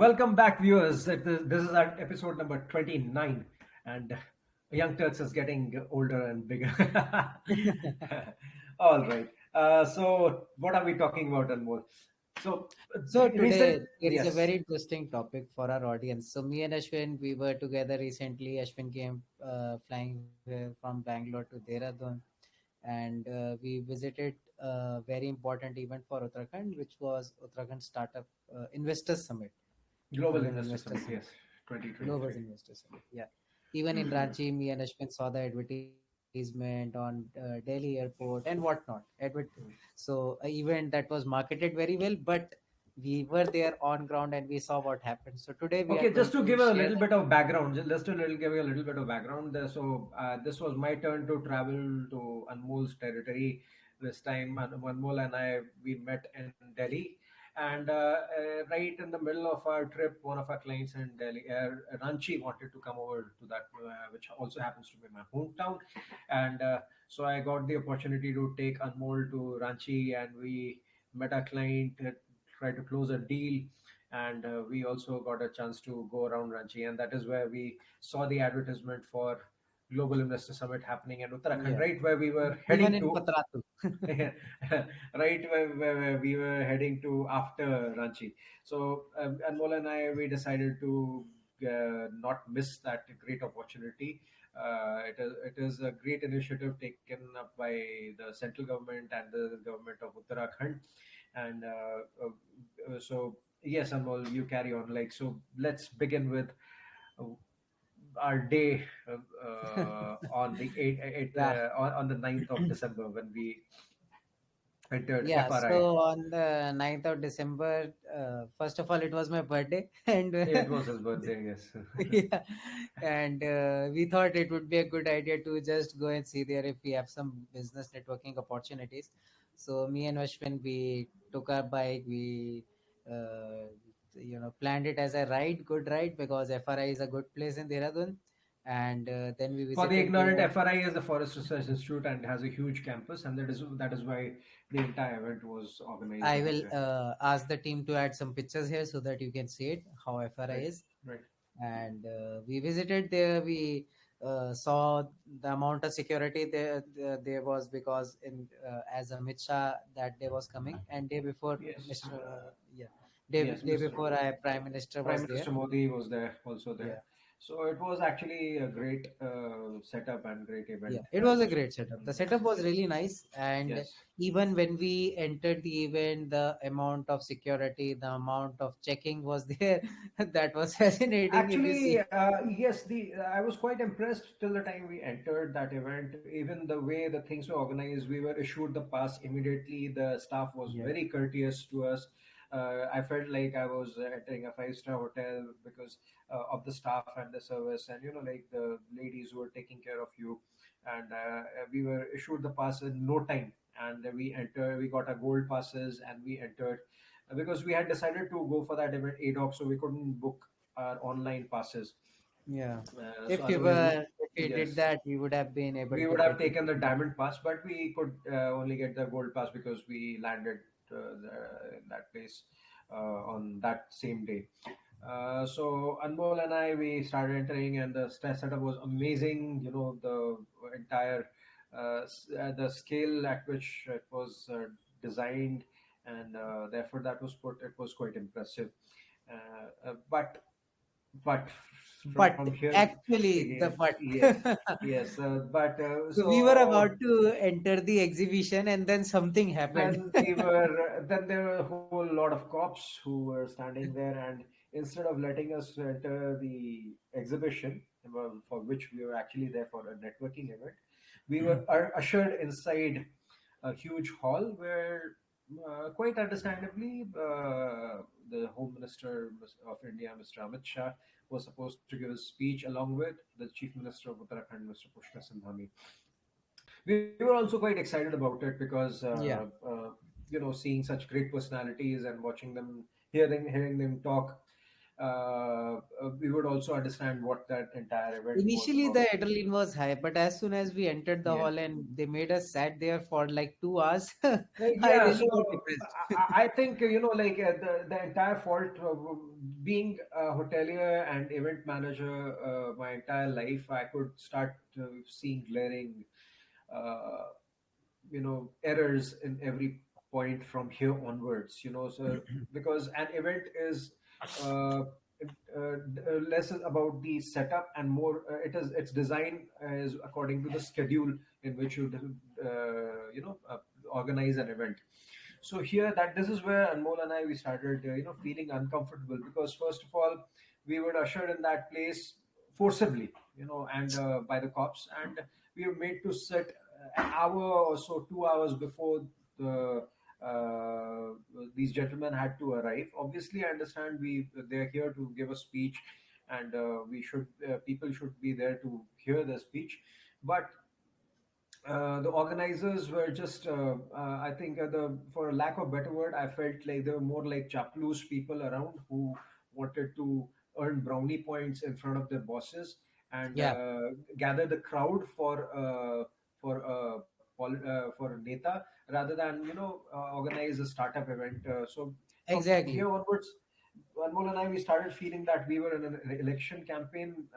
Welcome back, viewers. This is our episode number 29, and Young Turks is getting older and bigger. All right. So, what are we talking about, Anmol? So, So recent, today there is a yes, very interesting topic for our audience. So me and Ashwin, we were together recently. Ashwin came flying from Bangalore to Dehradun, and we visited a very important event for Uttarakhand, which was Uttarakhand Startup Investors Summit, Global Global Investor Investors Summit, Summit, yes, Global 2023. Investors Summit. Yeah, even in Ranchi, me and Ashwin saw the advertisement on Delhi Airport and whatnot. So a event that was marketed very well, but we were there on ground and we saw what happened. So today we are Okay, just going to to give a share little that. bit of background, give you a little bit of background. So this was my turn to travel to Anmol's territory. This time, Anmol and I we met in Delhi, and right in the middle of our trip, one of our clients in Delhi, Ranchi, wanted to come over to that, which also happens to be my hometown, and so I got the opportunity to take Anmol to Ranchi, and we met our client, tried to close a deal, and we also got a chance to go around Ranchi, and that is where we saw the advertisement for Global Investor Summit happening in Uttarakhand, Yeah, right where we were even heading in to, Patratu. right where we were heading to after Ranchi. So Anmol and I, we decided to not miss that great opportunity. It is a great initiative taken up by the central government and the government of Uttarakhand, and so yes, Anmol, you carry on. Like, so let's begin with uh, our day on the 8th, Yeah, on the 9th of December when we entered yeah. FRI. So on the 9th of December, first of all, it was my birthday, and It was his birthday, yes. yeah, and we thought it would be a good idea to just go and see there if we have some business networking opportunities. So me and Ashwin, we took our bike, we planned it as a ride, good ride, because FRI is a good place in Dehradun, and then we For the visited ignorant, there. FRI is the Forest Research Institute and has a huge campus, and that is why the entire event was organized I out will there. ask the team to add some pictures here so that you can see it how FRI Right, is. right. And we visited there. We saw the amount of security there was, because in as Amit Shah that day was coming, and day before Yes, Mr. Yeah, day yes, day Mr. before I Prime Minister Prime was there. Minister Modi was there, also there. Yeah, So it was actually a great setup and great yeah, event it that was a was great put setup. in The place. setup was Yes, really nice, and yes. even when we entered the event, the amount of security, the amount of checking was there. That was fascinating if you Actually, see. yes, the I was quite impressed till the time we entered that event. Even the way the things were organized, we were issued the pass immediately. The staff was Yeah. very courteous to us. I felt like I was entering a five-star hotel because of the staff and the service, and like the ladies who were taking care of you. And we were issued the pass in no time, and we entered. We got our gold passes, and we entered because we had decided to go for that event ad hoc, so we couldn't book our online passes. Yeah. So If you otherwise, were, if you did yes, that, you would have been able we to would have get it. taken the diamond pass, but we could only get the gold pass because we landed in that place on that same day. So Anmol and I, we started entering, and the setup was amazing. The entire the scale at which it was designed, and the effort that was put, it was quite impressive. But from But here, actually, yeah, the but. yes, yes, but So we were about to enter the exhibition, and then something happened. then there were a whole lot of cops who were standing there, and instead of letting us enter the exhibition, well, for which we were actually there for a networking event, we were ushered inside a huge hall where, quite understandably, the Home Minister of India, Mr. Amit Shah, was supposed to give a speech along with the Chief Minister of Uttarakhand, Mr. Pushkar Sindhami. We were also quite excited about it because Yeah. seeing such great personalities and watching them, hearing them talk. we would also understand what that entire event was Initially, about. the adrenaline was high, but as soon as we entered the Yeah. hall and they made us sat there for like 2 hours, I Yeah, so really got depressed. I think like the entire fault being a hotelier and event manager my entire life, I could start seeing glaring uh, errors in every point from here onwards. So because an event is uh, less about the setup and more its design is according to the schedule in which you organize an event. So here, that this is where Anmol and I, we started feeling uncomfortable, because first of all, we were ushered in that place forcibly, and by the cops, and we were made to sit an hour or so, 2 hours before the these gentlemen had to arrive. Obviously, I understand they're here to give a speech, and we should people should be there to hear the speech, but the organizers were just I think the for lack of better word, I felt like they were more like chaplus people around who wanted to earn brownie points in front of their bosses, and Yeah, gather the crowd for a neta, rather than organize a startup event. So from here exactly. onwards, Anmol and I, we started feeling that we were in an election campaign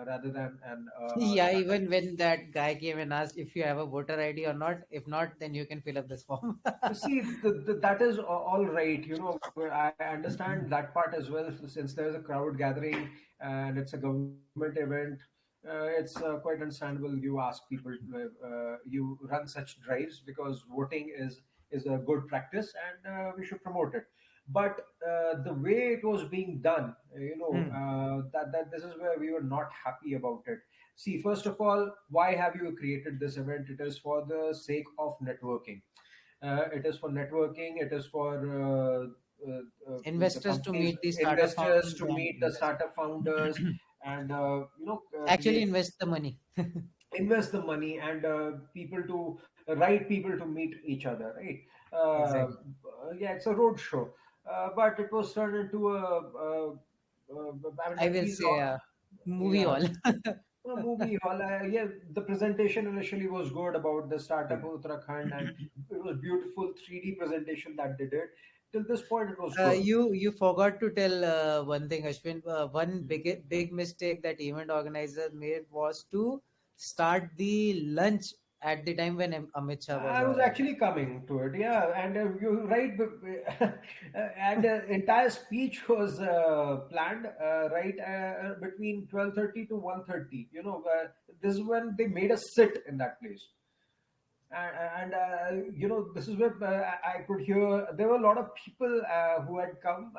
rather than a Yeah, startup. even when that guy came and asked if you have a voter ID or not, if not, then you can fill up this form. See, that is all right. Where I understand that part as well. Since there's a crowd gathering and it's a government event, it's quite understandable. You ask people, you run such drives because voting is a good practice, and we should promote it. But the way it was being done, Hmm. that this is where we were not happy about it. See, first of all, why have you created this event? It is for the sake of networking. It is for networking. It is for the Investors to companies, meet the startup investors founders to and meet the invest. startup founders, and Actually, create invest the money. invest the money, and people to right people to meet each other, right? Exactly. Yeah, it's a road show, but it was turned into I mean, I will these say movie yeah, hall. a movie hall. Yeah, the presentation initially was good about the startup of Uttarakhand, and it was beautiful 3D presentation that they did. Till this point, it was good. You forgot to tell one thing, Ashwin. One big mistake that event organizers made was to start the lunch at the time when Amit Shah was I was actually coming to it, yeah, and you're right. And entire speech was planned right between 12:30 to 1:30. This is when they made us sit in that place, and this is where I could hear there were a lot of people who had come,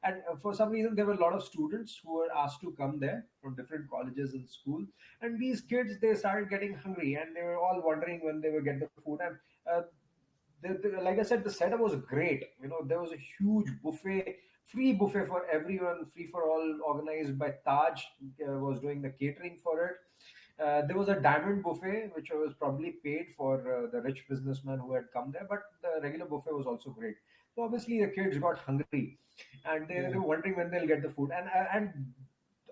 and for some reason there were a lot of students who were asked to come there from different colleges and schools, and these kids, they started getting hungry, and they were all wondering when they would get the food. And uh, like I said, the setup was great. There was a huge buffet, free buffet for everyone, free for all, organized by Taj. Was doing the catering for it. There was a diamond buffet, which was probably paid for the rich businessman who had come there, but the regular buffet was also great. So obviously the kids got hungry, and they yeah. were wondering when they'll get the food. And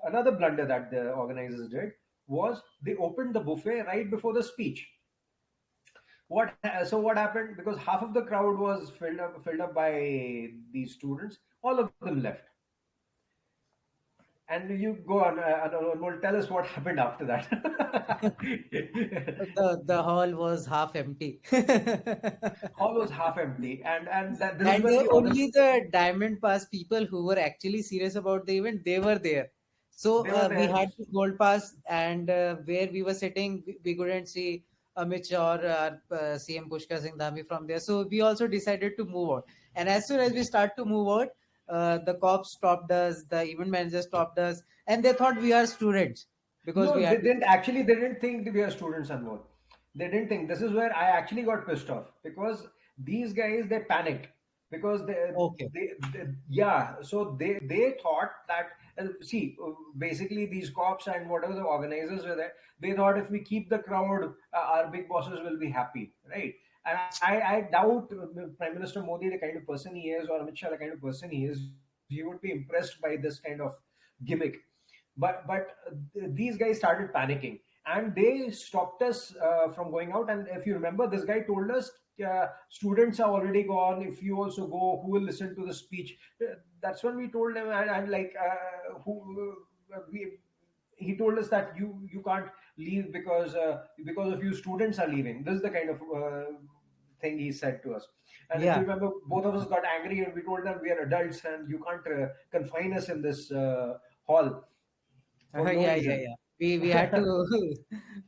another blunder that the organizers did was they opened the buffet right before the speech. So what happened? Because half of the crowd was filled up by these students. All of them left, and you go on. Anmol, tell us what happened after that. The hall was half empty. Hall was half empty, and this is And when the only the diamond pass people who were actually serious about the event, they were there. So they were we there. had the gold pass, and where we were sitting, we couldn't see Amit Shah or CM Pushkar Singh Dhami from there. So we also decided to move out. And as soon as we start to move out, the cops stopped us, the event manager stopped us, and they thought we are students because we No, they had. didn't actually. They didn't think that we are students anymore. They didn't think. This is where I actually got pissed off, because these guys, they panicked, because Okay. yeah. So they thought that, see, basically these cops and whatever the organizers were there, they thought if we keep the crowd, our big bosses will be happy, right? And I doubt Prime Minister Modi, the kind of person he is, or Amit Shah, the kind of person he is. you would be impressed by this kind of gimmick. But these guys started panicking, and they stopped us from going out. And if you remember, this guy told us, students are already gone, if you also go, who will listen to the speech? That's when we told him, and like, who we he told us that you can't leave because of you, students are leaving. This is the kind of thing he said to us. And if you Yeah. remember, both of us got angry, and we told them we are adults and you can't confine us in this hall for no Yeah, yeah, reason. yeah. We had to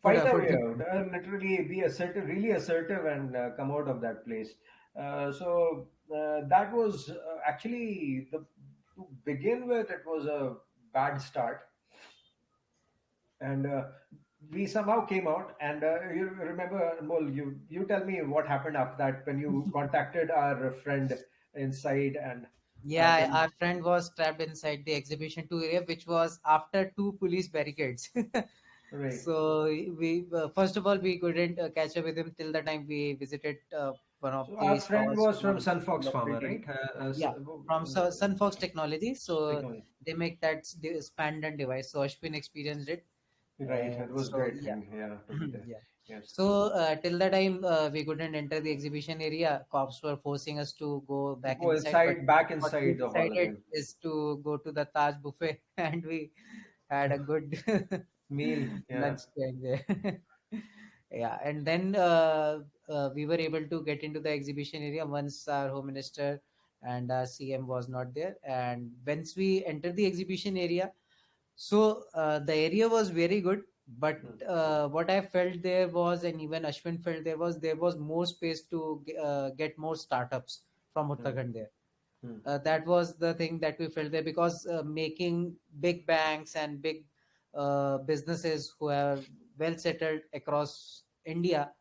Fight our put way the out, literally be assertive, really assertive, and come out of that place. So that was actually to begin with, it was a bad start. And we somehow came out. And you remember, Anmol, you tell me what happened after that, when you contacted our friend inside. And Yeah, then our friend was trapped inside the exhibition 2 area, which was after two police barricades. right. So we first of all we couldn't catch up with him till the time we visited one of So our the friend stores was from from a Sunfox Farmer, locality. right? Yeah, from Sunfox Technology. So Technology. they make that spandan device. So Ashwin experienced it. Right. It was So great yeah. thing, yeah, to be there. Yeah. Yes. So till the time we couldn't enter the exhibition area, cops were forcing us to go To back go inside. But inside, back what we inside the hall decided again. is to go to the Taj buffet, and we had a good Meal, yeah. lunch time there. Yeah, and then we were able to get into the exhibition area once our home minister and our CM was not there. And once we entered the exhibition area, so the area was very good, but Hmm. what I felt there was, and even Ashwin felt there was more space to get more startups from Hmm. Uttarakhand there. Hmm. That was the thing that we felt there, because making big banks and big businesses who are well settled across India,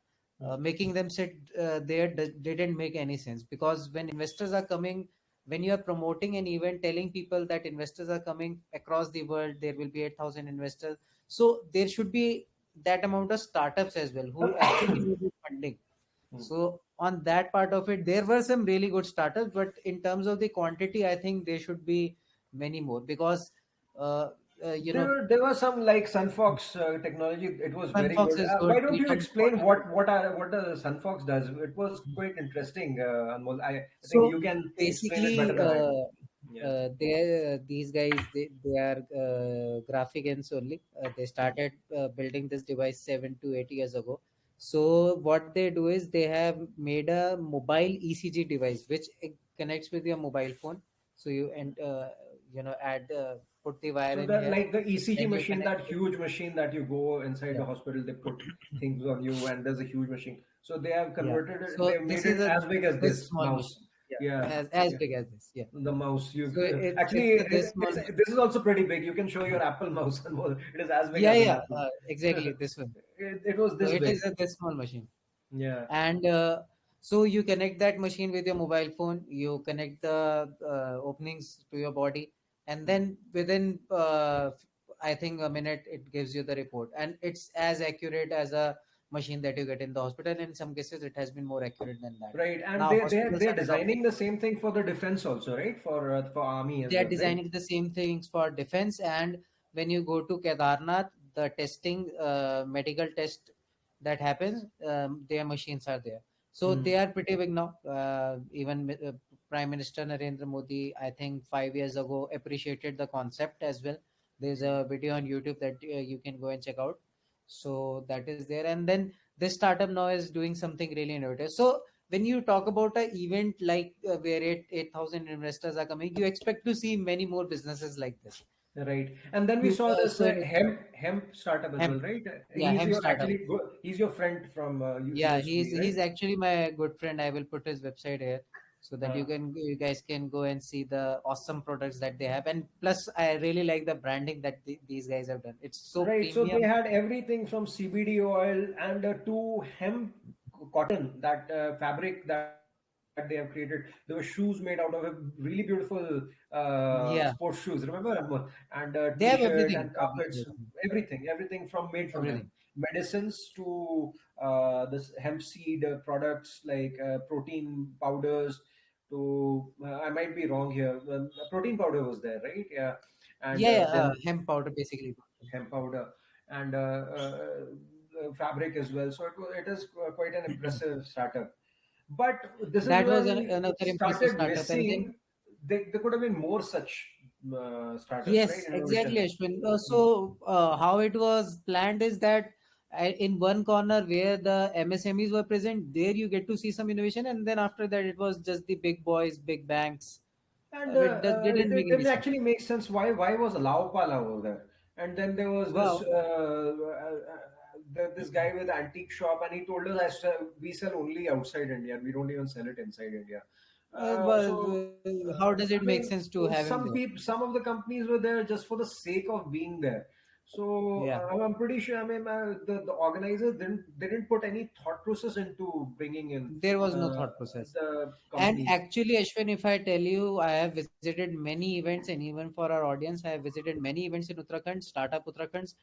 Hmm. making them sit there didn't make any sense, because when investors are coming, when you are promoting an event telling people that investors are coming across the world, there will be 8,000 investors, so there should be that amount of startups as well who actually need the funding. Hmm. So on that part of it, there were some really good startups, but in terms of the quantity, I think there should be many more, because uh, you know, There was some like Sunfox technology. It was very Sunfox good. is good. Why don't you Freedom explain 42. what the Sunfox does? It was quite interesting, Anmol. I think So you can explain it better basically, than I do. Yeah. these guys, they are graphics only. They started building this device 7 to 8 years ago. So what they do is they have made a mobile ECG device which connects with your mobile phone. So add put the wire So in that, here, like the ECG then you machine, connect that it. huge machine that you go inside Yeah, the hospital, they put things on you, and there's a huge machine. So they have yeah. converted it. So They this made is it a as big as this this small mouse. machine. Yeah, Yeah, as yeah. big as this. Yeah. The mouse. You So it's actually, this small. this is also pretty big. You can show your Apple mouse, and more. It is as big Yeah, as an yeah, Apple. exactly this one. It was So this it big. is a this small machine, Yeah. and so you connect that machine with your mobile phone. You connect the openings to your body, and Hmm. then within I think a minute, it gives you the report, and it's as accurate as a machine that you get in the hospital. In some cases, it has been more accurate than that. Right, and Now hospitals they're are adopting. designing the same thing for the defense also, right? For army They as are well, right? designing the same things for defense. And when you go to Kedarnath, the testing medical test that happens, their machines are there. So Hmm. they are pretty big now. Even Prime Minister Narendra Modi, I think 5 years ago, appreciated the concept as well. There's a video on YouTube that you can go and check out. So that is there. And then this startup now is doing something really innovative. So when you talk about an event like where 8,000 investors are coming, you expect to see many more businesses like this. Right. And then we saw this So hemp startup as hemp, well, right? yeah, hemp startup. He's your friend from Yeah, USP, right? he's actually my good friend. I will put his website here so that Uh, you guys can go and see the awesome products that they have. And plus, I really like the branding that these guys have done. It's so right. So they premium. had everything from CBD oil and to hemp cotton, that fabric that they have created. There were shoes made out of it, really beautiful sports Yeah, shoes. Remember? And they have t-shirt and everything, carpets, everything from made from hemp. everything. Medicines to this hemp seed products like protein powders to I might be wrong here. Protein powder was there, right? Yeah, and Yeah, yeah, then hemp powder basically. hemp powder and fabric as well. So it is quite an impressive startup. But this is That where was we another impressive started startup. And then, missing. There could have been more such startups, right? yes, exactly, Innovation. Ashwin. How it was planned is that in one corner where the MSMEs were present, there you get to see some innovation, and then after that, it was just the big boys, big banks. And Didn't make it any didn't sense. actually make sense. Why was Laopala over there? And then there was this Wow. this guy with antique shop, and he told us we sell only outside India. We don't even sell it inside India. How does it I make sense mean, to have him there? some of the companies were there just for the sake of being there. So Yeah. I'm pretty sure. I mean, the organizers didn't put any thought process into bringing in There was no uh, thought process. the And companies. actually, Ashwin, if I tell you, I have visited many events, and even for our audience, I have visited many events in Uttarakhand, startup Uttarakhand.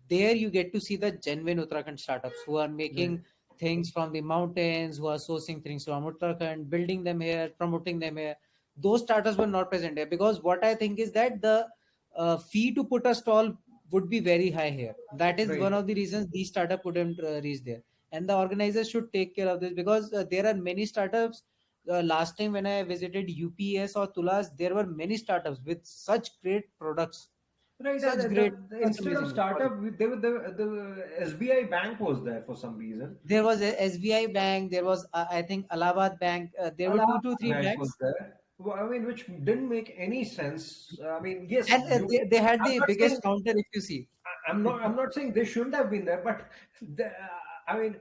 There you get to see the genuine Uttarakhand startups who are Right. making things from the mountains, who are sourcing things from Uttarakhand, building them here, promoting them here. Those startups were not present here because what I think is that the fee to put a stall would be very high here. That is Right. one of the reasons these startup couldn't reach there. And the organizers should take care of this because there are many startups. Last time when I visited UPS or Tulas, there were many startups with such great products, Right. such great, such Instead of amazing quality. startup, they were the SBI Bank was there for some reason. There was a SBI Bank. There was, I think, Allahabad Bank. There were two to Allahabad three Bank was banks, there. Well, I mean, which didn't make any sense. I mean, yes, and they had I'm the not biggest saying counter. If you see, I'm not saying they shouldn't have been there, but I mean,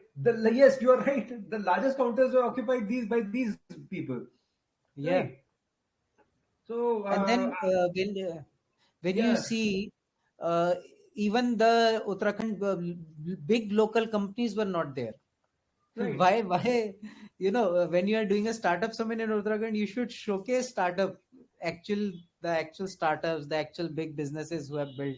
yes, you are right. The largest counters were occupied by these people, yeah. right? So And then when you yeah, see, uh, even the Uttarakhand big local companies were not there. right. Why? When you are doing a startup summit in Uttarakhand, you should showcase actual, the actual startups, the actual big businesses who have built,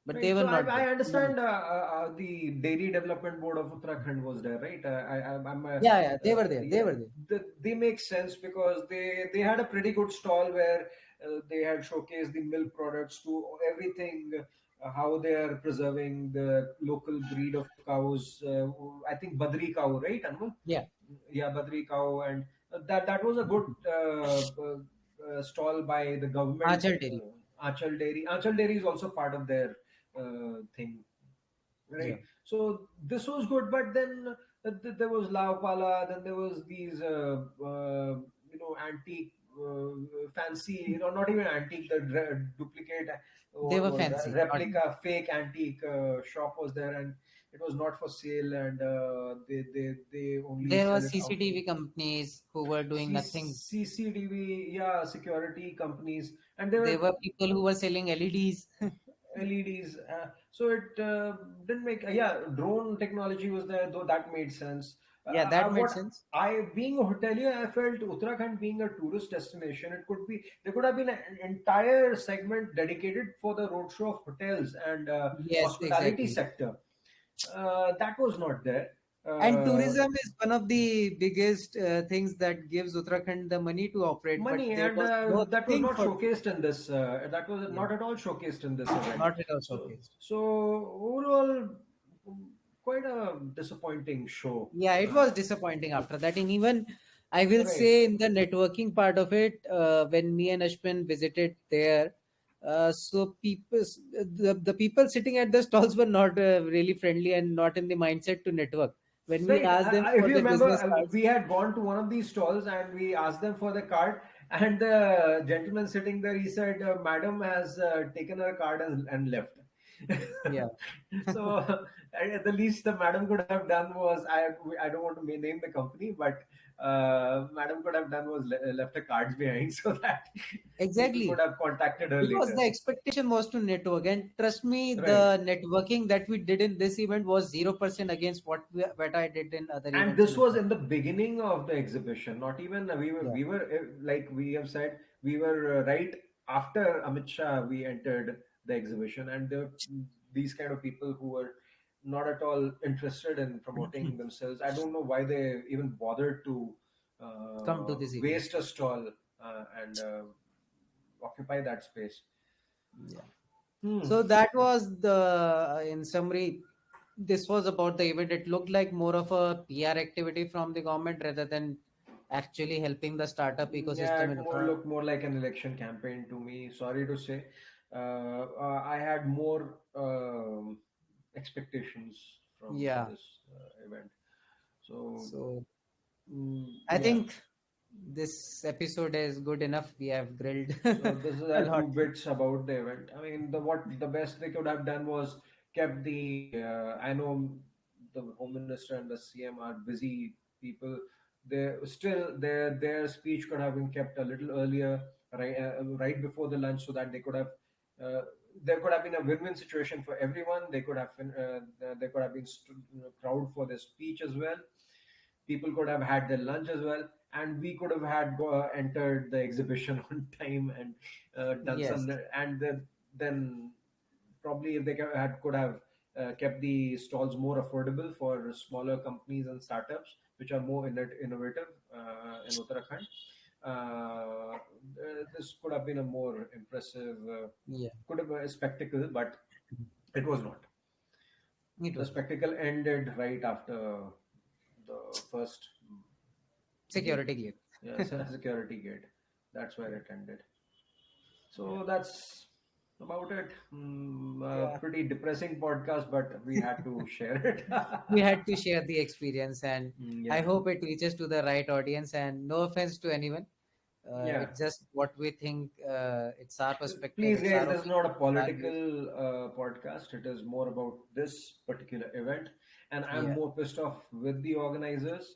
but they Right. were So not there. I They were not. understand the Dairy Development Board of Uttarakhand was there, right? I'm Yeah, yeah, they were there. They yeah, were there. they make sense because they had a pretty good stall where they had showcased the milk products to everything, how they are preserving the local breed of cows. I think Badri cow, right, Anmol? Yeah, Yeah, Badri cow, and that was a good stall by the government. Achal Dairy. Achal Dairy is also part of their thing, Yeah, right? So this was good, but then there was Laopala, then there was these antique, fancy, not even antique, the duplicate, they what were was fancy. Not replica, fake antique shop was there, and it was not for sale, and they only There were sell it out. CCTV companies who were doing nothing. CCTV, yeah, security companies, and they There were were people who were selling LEDs. LEDs. So it didn't make. Yeah, drone technology was there, though that made sense. Yeah, that made What sense. being a hotelier, I felt Uttarakhand being a tourist destination, it could be there could have been an entire segment dedicated for the roadshow of hotels and Yes, hospitality exactly. sector. That was not there. And Uh, tourism is one of the biggest things that gives Uttarakhand the money to operate, but Money, there and was no that was thing not for showcased in this. That was yeah, not at all showcased in this event. not at all So showcased. overall, quite a disappointing show. Yeah, it was disappointing after that. And even I will Right. say in the networking part of it, when me and Ashwin visited there, so the people sitting at the stalls were not really friendly and not in the mindset to network. When we Right. asked them If for you the remember, business cards, we had gone to one of these stalls and we asked them for the card, and the gentleman sitting there, he said, "Madam has taken her card and left." yeah, So at the least the madam could have done was I don't want to name the company, but madam could have done was left her cards behind so that people could exactly. have contacted her Because later. the expectation was to network, and trust me, Right. the networking that we did in this event was 0% against what I did in other And events in this was Uttarakhand. in the beginning of the exhibition, not even Yeah, we were like we have said, we were right after Amit Shah we entered the exhibition, and these kind of people who were not at all interested in promoting themselves. I don't know why they even bothered to come to this event. waste a stall and occupy that space. Yeah. Hmm. So that was the, in summary, this was about the event. It looked like more of a PR activity from the government rather than actually helping the startup Yeah, ecosystem it in more Uttarakhand. looked more like an election campaign to me. Sorry to say, I had more expectations from Yeah. this event. So So I yeah. think this episode is good enough. We have grilled So this is a two lot. bits about the event. I mean, the best they could have done was kept the. I know the home minister and the CM are busy people. They still their speech could have been kept a little earlier, right before the lunch, so that they could have. Uh, there could have been a win-win situation for everyone. They could have there could have been crowd for the speech as well. People could have had their lunch as well, and we could have entered the exhibition on time and done Yes. some, and then probably if they could have kept the stalls more affordable for smaller companies and startups which are more innovative in Uttarakhand. This could have been a more impressive, Yeah. could have been a spectacle, but it was not. It The was not. spectacle ended right after the first gate. Security gate. Yeah, security gate. That's where Yeah. it ended. Yeah. So that's about it. Yeah. Pretty depressing podcast, but we had to share it. We had to share the experience, and I Yeah, hope it reaches to the right audience. And no offense to anyone. yeah. It's just what we think. It's our perspective. Please, It's guys, our this is opinion. not a Our views. political podcast. It is more about this particular event, and I'm Yeah. more pissed off with the organizers.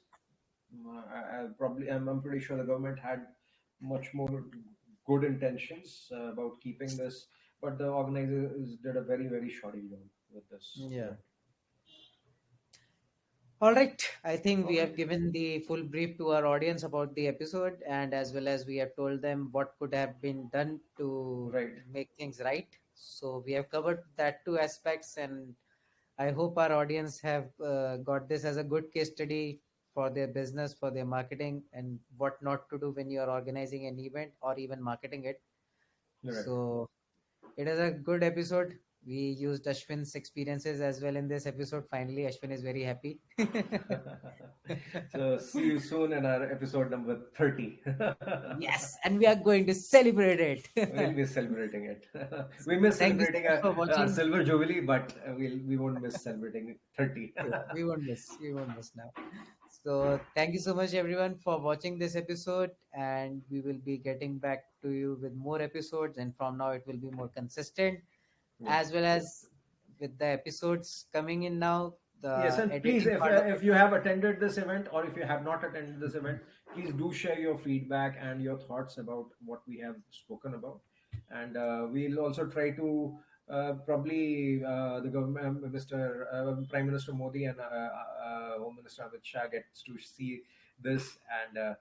I'm pretty sure the government had much more good intentions about keeping this, but the organizers did a very shoddy job with this Yeah. event. All right. I think we All right, have given the full brief to our audience about the episode, and as well as we have told them what could have been done to right, make things right. So we have covered that two aspects, and I hope our audience have got this as a good case study for their business, for their marketing, and what not to do when you are organizing an event or even marketing it. right. So it is a good episode. We used Ashwin's experiences as well in this episode. Finally, Ashwin is very happy. So see you soon in our episode number 30. Yes, and we are going to celebrate We'll it. be celebrating it. We miss Thank you so celebrating much for our watching. silver jubilee, but we won't miss celebrating 30. Yeah, we won't miss. We won't miss now. So thank you so much everyone for watching this episode, and we will be getting back to you with more episodes, and from now it will be more consistent, Yeah. as well as with the episodes coming in now, Yes, the and please, editing part of it. if you have attended this event or if you have not attended this event, please do share your feedback and your thoughts about what we have spoken about, and we'll also try to probably the government, Mr. Prime Minister Modi and Home Minister Amit Shah gets to see this, and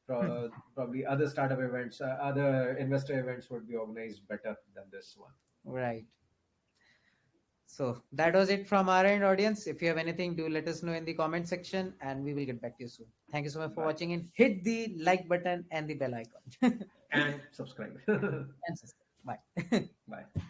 probably other startup events, other investor events would be organized better than this one. Right. So that was it from our end, audience. If you have anything, do let us know in the comment section, and we will get back to you soon. Thank you so much for Bye watching, and hit the like button and the bell icon. and subscribe. And subscribe. Bye. Bye.